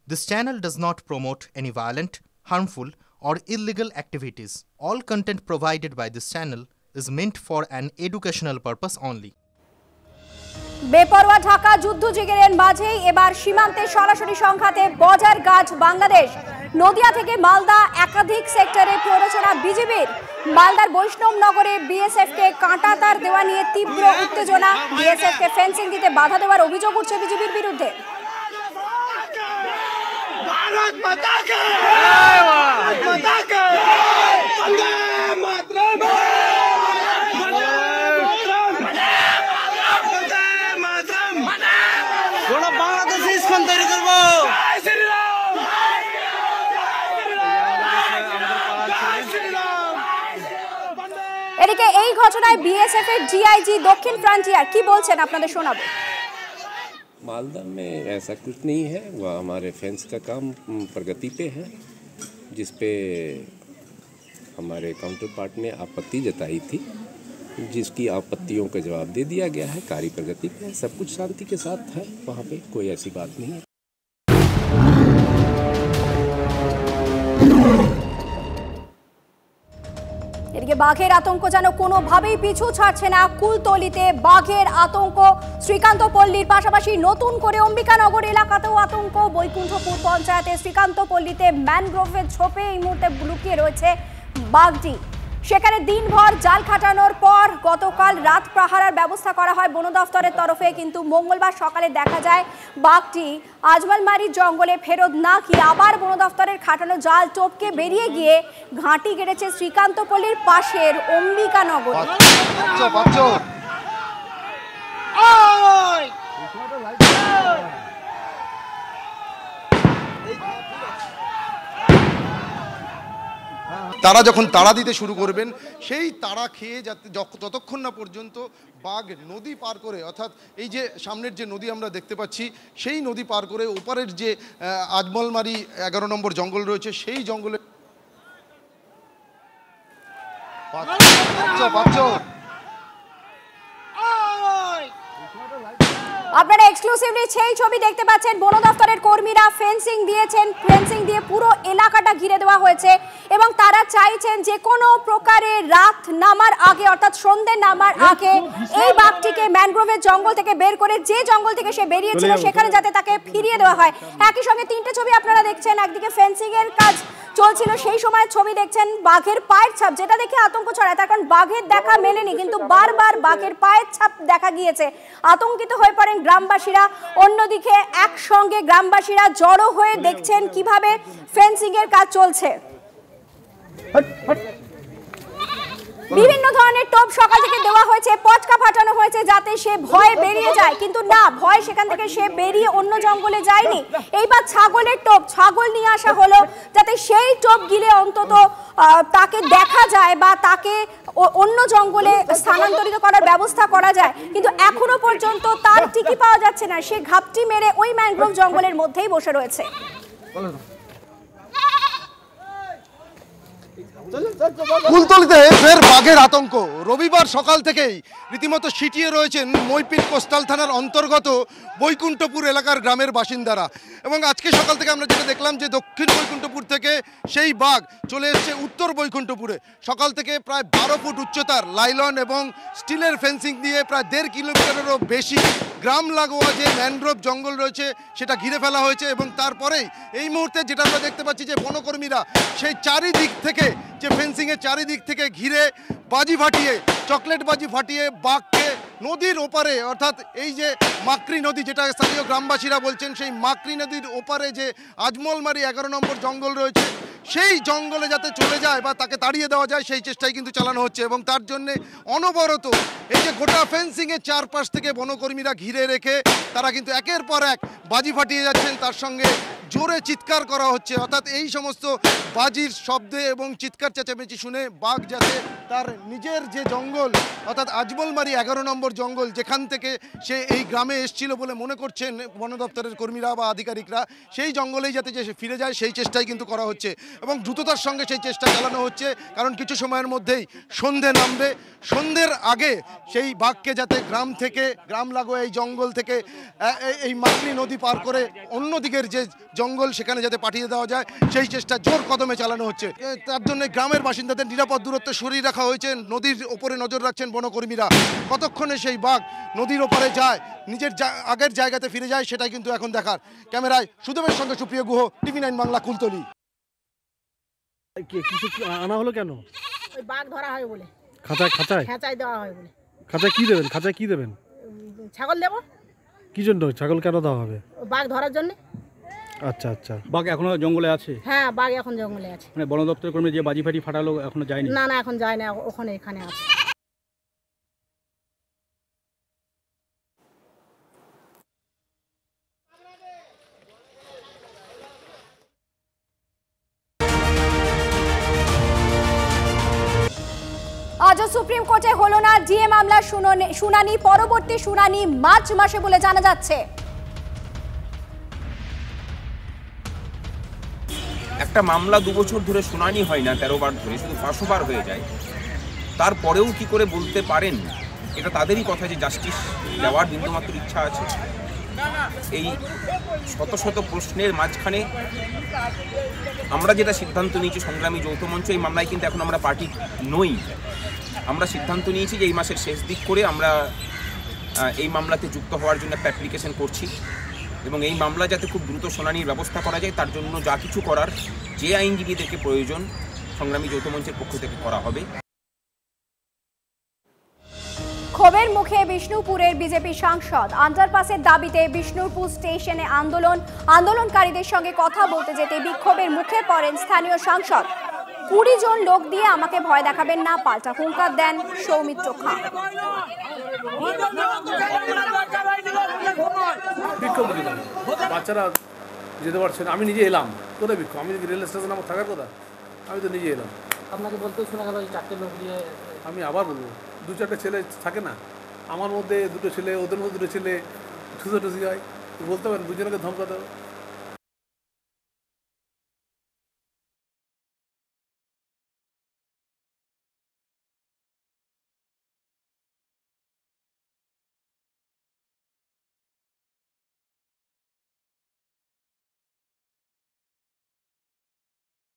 This channel does not promote any violent, harmful, or illegal activities. All content provided by this channel is meant for an educational purpose only. বেপরোয়া ঢাকা যুদ্ধজিগের মাঝেই এবার সীমান্তে সরাসরি সংঘাতে বজার গাছ বাংলাদেশ। নদিয়া থেকে মালদা একাধিক সেক্টরে প্ররোচনা বিজিবির। মালদার বৈষ্ণবনগরে বিএসএফকে কাঁটাতার দেওয়া নিয়ে তীব্র উত্তেজনা। বিএসএফকে ফেন্সিং দিতে বাধা দেওয়ার অভিযোগ উঠছে বিজিবির বিরুদ্ধে। भारत माता की माता की वंदे मातरम वंदे मातरम थोड़ा बांग्लादेशी इसको तैयारी करबो श्री राम এদিকে এই ঘটনায় বিএসএফ এর ডিআইজি দক্ষিণ ফ্রন্টিয়ার কি বলছেন আপনাদের শোনাবো। मालदा में ऐसा कुछ नहीं है, वह हमारे फेंस का काम प्रगति पे है, जिस पे हमारे काउंटर पार्ट ने आपत्ति जताई थी, जिसकी आपत्तियों का जवाब दे दिया गया है। कार्य प्रगति पे सब कुछ शांति के साथ है, वहाँ पे कोई ऐसी बात नहीं है। এদিকে বাঘের আতঙ্ক যেন কোনোভাবেই পিছু ছাড়ছে না। কুলতলিতে বাঘের আতঙ্ক, শ্রীকান্তপল্লীর পাশাপাশি নতুন করে অম্বিকানগর এলাকাতেও আতঙ্ক। বৈকুণ্ঠপুর পঞ্চায়েতের শ্রীকান্তপল্লীতে ম্যানগ্রোভের ঝোপে এই মুহূর্তে লুকিয়ে রয়েছে বাঘটি। সেখানে দিনভর জাল খাটানোর পর গতকাল রাত প্রহারার ব্যবস্থা করা হয় বন দফতরের তরফে, কিন্তু মঙ্গলবার সকালে দেখা যায় বাঘটি আজমলমারির জঙ্গলে ফেরত না গিয়ে আবার বন দফতরের খাটানো জাল টপকে বেরিয়ে গিয়ে ঘাঁটি গেড়েছে শ্রীকান্তপল্লীর পাশের অম্বিকানগর। তারা যখন তাড়া দিতে শুরু করবেন, সেই তাড়া খেয়ে যাতে ততক্ষণ না পর্যন্ত বাঘ নদী পার করে, অর্থাৎ এই যে সামনের যে নদী আমরা দেখতে পাচ্ছি সেই নদী পার করে ওপারের যে আজমলমারি 11 নম্বর জঙ্গল রয়েছে সেই জঙ্গলে আপনারা এক্সক্লুসিভলি সেই ছবি দেখতে পাচ্ছেন। বন দফতরের কর্মীরা ফেন্সিং দিয়েছেন, ফেন্সিং দিয়ে পুরো এলাকাটা ঘিরে দেওয়া হয়েছে এবং তারা চাইছেন যে কোনো প্রকারে রাত নামার আগে অর্থাৎ সন্ধ্যে নামার আগে এই বাঘটিকে ম্যানগ্রোভের জঙ্গল থেকে বের করে যে জঙ্গল থেকে সে বেরিয়েছিল সেখানে যাতে তাকে ফিরিয়ে দেওয়া হয়। একই সঙ্গে তিনটে ছবি আপনারা দেখছেন, একদিকে ফেন্সিং এর কাজ চলছিল সেই সময় ছবি দেখছেন বাঘের পায়ের ছাপ, যেটা দেখে আতঙ্ক ছড়ায়। তার কারণ বাঘের দেখা মেলেনি, কিন্তু বারবার বাঘের পায়ের ছাপ দেখা গিয়েছে। আতঙ্কিত হয়ে পড়েন গ্রামবাসীরা। অন্যদিকে একসঙ্গে গ্রামবাসীরা জড়ো হয়ে দেখছেন কিভাবে ফেন্সিং এর কাজ চলছে। বিভিন্ন ধরনের টোপ সকাল থেকে দেওয়া হয়েছে, পটকা ফাটানো হয়েছে যাতে সে ভয়ে বেরিয়ে যায়, কিন্তু না, ভয় সেখান থেকে সে বেরিয়ে অন্য জঙ্গলে যায়নি। এইবার ছাগলের টোপ, ছাগল নিয়ে আসা হলো যাতে সেই টোপ গিলে অন্তত তাকে দেখা যায় বা তাকে অন্য জঙ্গলে স্থানান্তরিত করার ব্যবস্থা করা যায়, কিন্তু এখনো পর্যন্ত তার টিকি পাওয়া যাচ্ছে না। সে ঘাপটি মেরে ওই ম্যানগ্রোভ জঙ্গলের মধ্যেই বসে রয়েছে। কুলতলিতে ফের বাঘের আতঙ্ক। রবিবার সকাল থেকেই রীতিমতো সিটিয়ে রয়েছেন মইপিন কোস্টাল থানার অন্তর্গত বৈকুণ্ঠপুর এলাকার গ্রামের বাসিন্দারা, এবং আজকে সকাল থেকে আমরা যেটা দেখলাম যে দক্ষিণ বৈকুণ্ঠপুর থেকে সেই বাঘ চলে এসছে উত্তর বৈকুণ্ঠপুরে। সকাল থেকে প্রায় 12 ফুট উচ্চতার লাইলন এবং স্টিলের ফেন্সিং দিয়ে প্রায় 1.5 কিলোমিটারেরও বেশি গ্রাম লাগোয়া যে ম্যানগ্রোভ জঙ্গল রয়েছে সেটা ঘিরে ফেলা হয়েছে। এবং তারপরেই এই মুহূর্তে যেটা আমরা দেখতে পাচ্ছি যে বনকর্মীরা সেই চারিদিক থেকে যে ফেন্সিংয়ের চারিদিক থেকে ঘিরে বাজি ফাটিয়ে, চকলেট বাজি ফাটিয়ে বাঘকে নদীর ওপারে, অর্থাৎ এই যে মাকড়ি নদী যেটা স্থানীয় গ্রামবাসীরা বলছেন, সেই মাকড়ি নদীর ওপারে যে আজমলমারি 11 নম্বর জঙ্গল রয়েছে সেই জঙ্গলে যাতে চলে যায় বা তাকে তাড়িয়ে দেওয়া যায় সেই চেষ্টাই কিন্তু চালানো হচ্ছে। এবং তার জন্যে অনবরত এই যে গোটা ফেন্সিংয়ের চারপাশ থেকে বনকর্মীরা ঘিরে রেখে তারা কিন্তু একের পর এক বাজি ফাটিয়ে যাচ্ছেন, তার সঙ্গে জোরে চিৎকার করা হচ্ছে। অর্থাৎ এই সমস্ত বাজির শব্দে এবং চিৎকার চেঁচামেচি শুনে বাঘ যাতে তার নিজের যে জঙ্গল অর্থাৎ আজমলমারি 11 নম্বর জঙ্গল যেখান থেকে সে এই গ্রামে এসেছিল বলে মনে করছেন বন দপ্তরের কর্মীরা বা আধিকারিকরা, সেই জঙ্গলেই যাতে যে ফিরে যায় সেই চেষ্টাই কিন্তু করা হচ্ছে। এবং দ্রুততার সঙ্গে সেই চেষ্টা চালানো হচ্ছে, কারণ কিছু সময়ের মধ্যেই সন্ধে নামবে। সন্ধ্যের আগে সেই বাঘকে যাতে গ্রাম থেকে, গ্রাম লাগোয়া এই জঙ্গল থেকে এই মাতনি নদী পার করে অন্য দিকের যে জঙ্গল সেখানে যাতে পাঠিয়ে দেওয়া যায় সেই চেষ্টা জোর কদমে চালানো হচ্ছে। তার জন্য গ্রামের বাসিন্দাদের নিরাপদ দূরত্বে সরিয়ে রাখা হয়েছে, নদীর ওপরে নজর রাখছেন বনকর্মীরা। কতক্ষণে সেই বাঘ নদীর ওপরে যায়, নিজের আগের জায়গাতে ফিরে যায়, সেটাই কিন্তু এখন দেখার। ক্যামেরায় সুদেবের সঙ্গে সুপ্রিয় গুহ, TV9 বাংলা, কুলতলি। কিছু আনা হলো কেন? ওই বাঘ ধরা হয় বলে। খাঁচায় খাঁচায় খাঁচায় দেওয়া হয় বলে। খাঁচায় কি দেবেন? খাঁচায় কি দেবেন? ছাগল দেবো। কি জন্য ছাগল কেন দেওয়া হবে? বাঘ ধরার জন্য। আচ্ছা আচ্ছা। বাঘ এখনো জঙ্গলে আছে? হ্যাঁ, বাঘ এখন জঙ্গলে আছে। মানে বন দপ্তরের কর্মী যে বাজি ফাটি ফাটালো এখনো যায়নি? না না, এখন যায় না, ওখানে এখানে আছে। আজও সুপ্রিম কোর্টে হলো না ডিএ মামলার শুনানি। পরবর্তী শুনানি মার্চ মাসে বলে জানা যাচ্ছে। একটা মামলা 2 বছর ধরে শুনানি হয় না, 13 বার ধরে, শুধু 500 বার হয়ে যায়, তারপরেও কি করে বলতে পারেন এটা তাদেরই কথা যে জাস্টিস দেওয়ার বিন্দুমাত্র ইচ্ছা আছে? এই শত শত প্রশ্নের মাঝখানে আমরা যেটা সিদ্ধান্ত নিয়েছি সংগ্রামী যৌথ মঞ্চ, এই মামলায় কিন্তু এখন আমরা পার্টি নই। আমরা সিদ্ধান্ত নিয়েছি যে এই মাসের শেষ দিক করে আমরা এই মামলাতে যুক্ত হওয়ার জন্য একটা অ্যাপ্লিকেশন করছি, এবং এই মামলা যাতে খুব দ্রুত শুনানির ব্যবস্থা করা যায় তার জন্য যা কিছু করার, যে আইনজীবীদেরকে প্রয়োজন, সংগ্রামী যৌথ মঞ্চের পক্ষ থেকে করা হবে। ক্ষোভের মুখে বিষ্ণুপুরের বিজেপি সাংসদ। আন্ডারপাসের দাবিতে বিষ্ণুপুর স্টেশনে আন্দোলনকারীদের সঙ্গে কথা বলতে যেতে বিক্ষোভের মুখে পড়েন স্থানীয় সাংসদ। 20 জন লোক দিয়ে আমাকে ভয় দেখাবেন না, পাল্টা হুঙ্কার দেন সৌমিত্র খাঁ। বিক্ষোভ দিলাম, বাচ্চারা যেতে পারছে না, আমি নিজে এলাম। কোথায় বিক্ষোভ? আমি রেল স্টেশন আমার থাকার কথা, আমি তো নিজে এলাম। আপনাকে বলতেও শোনা গেল 4টে লোক দিয়ে। আমি আবার বলবো, 2-4টে ছেলে থাকে না, আমার মধ্যে 2টো ছেলে, ওদের মধ্যে 2টো ছেলে, ঠুসি হয়, বলতে পারেন 2জনকে ধমকাতে হবে।